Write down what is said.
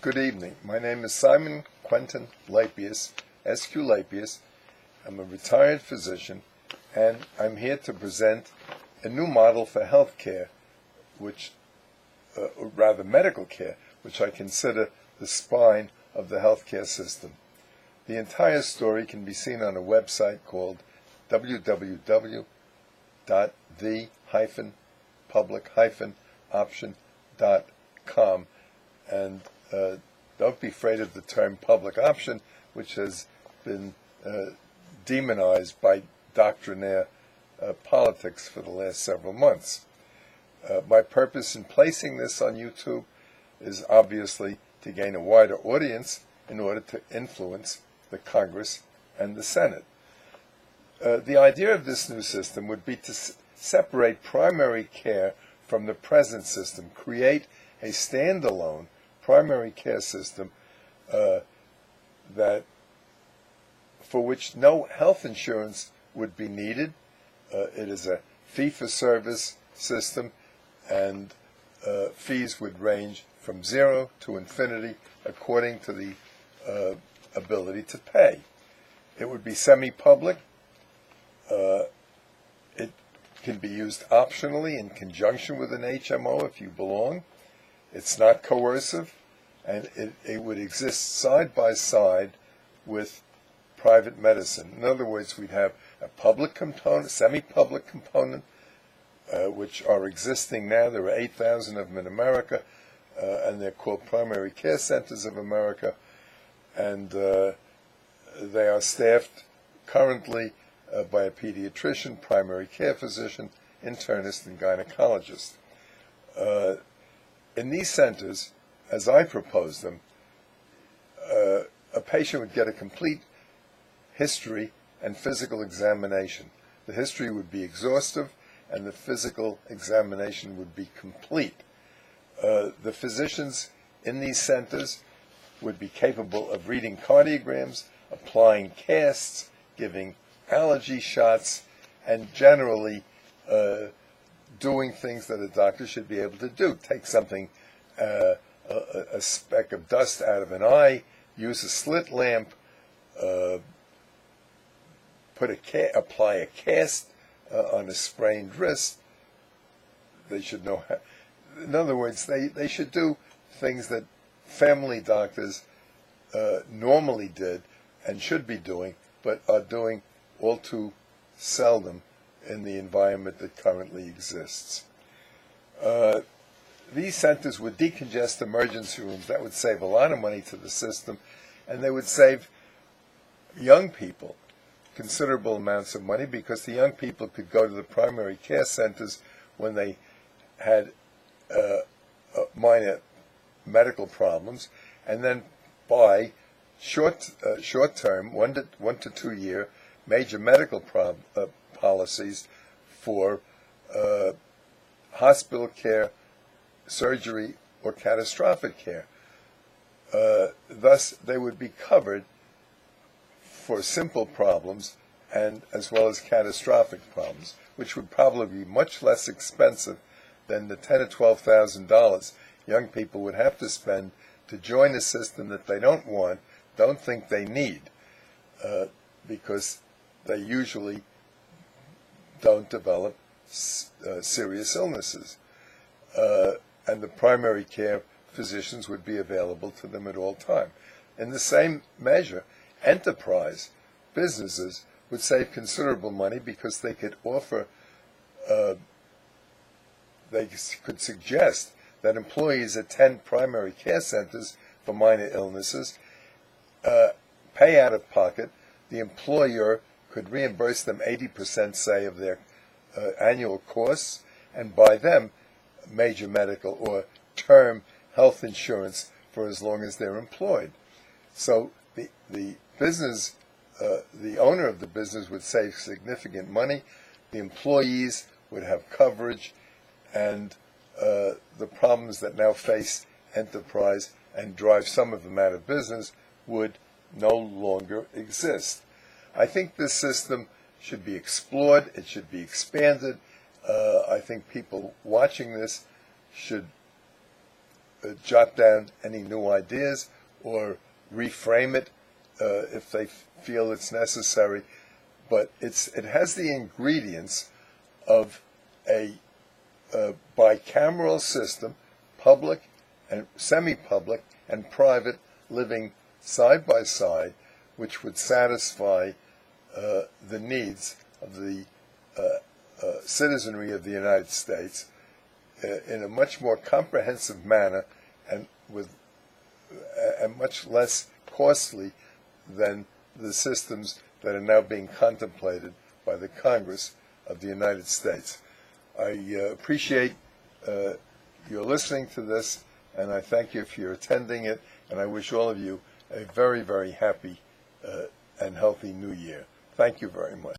Good evening. My name is Simon Quentin Lapius, SQ Lapius. I'm a retired physician, and I'm here to present a new model for healthcare, or rather medical care, which I consider the spine of the healthcare system. The entire story can be seen on a website called www.the-public-option.com, and don't be afraid of the term public option, which has been demonized by doctrinaire politics for the last several months. My purpose in placing this on YouTube is obviously to gain a wider audience in order to influence the Congress and the Senate. The idea of this new system would be to separate primary care from the present system, create a standalone primary care system for which no health insurance would be needed. It is a fee-for-service system, and fees would range from 0 to infinity according to the ability to pay. It would be semi-public. It can be used optionally in conjunction with an HMO if you belong. It's not coercive, and it would exist side by side with private medicine. In other words, we'd have a public component, semi-public component, which are existing now. There are 8,000 of them in America, and they're called Primary Care Centers of America, and they are staffed currently by a pediatrician, primary care physician, internist, and gynecologist. In these centers, as I propose them, a patient would get a complete history and physical examination. The history would be exhaustive, and the physical examination would be complete. The physicians in these centers would be capable of reading cardiograms, applying casts, giving allergy shots, and generally doing things that a doctor should be able to do. Take something, a speck of dust out of an eye, use a slit lamp, apply a cast on a sprained wrist. They should know how. In other words, they should do things that family doctors normally did and should be doing, but are doing all too seldom in the environment that currently exists. These centers would decongest emergency rooms. That would save a lot of money to the system, and they would save young people considerable amounts of money, because the young people could go to the primary care centers when they had minor medical problems, and then buy short-term, 1 to 2 year major medical policies for hospital care, surgery, or catastrophic care. Thus, they would be covered for simple problems and as well as catastrophic problems, which would probably be much less expensive than the $10,000 or $12,000 young people would have to spend to join a system that they don't want, don't think they need, because they usually don't develop serious illnesses. And the primary care physicians would be available to them at all time. In the same measure, enterprise businesses would save considerable money, because they could offer, they could suggest that employees attend primary care centers for minor illnesses, pay out of pocket. The employer could reimburse them 80%, say, of their annual costs, and buy them major medical or term health insurance for as long as they're employed. So the business, the owner of the business would save significant money. The employees would have coverage, and the problems that now face enterprise and drive some of them out of business would no longer exist. I think this system should be explored. It should be expanded. I think people watching this should jot down any new ideas or reframe it if they feel it's necessary. But it has the ingredients of a bicameral system, public and semi-public and private, living side by side, which would satisfy the needs of the citizenry of the United States in a much more comprehensive manner and much less costly than the systems that are now being contemplated by the Congress of the United States. I appreciate your listening to this, and I thank you for your attending it, and I wish all of you a very, very happy and healthy New Year. Thank you very much.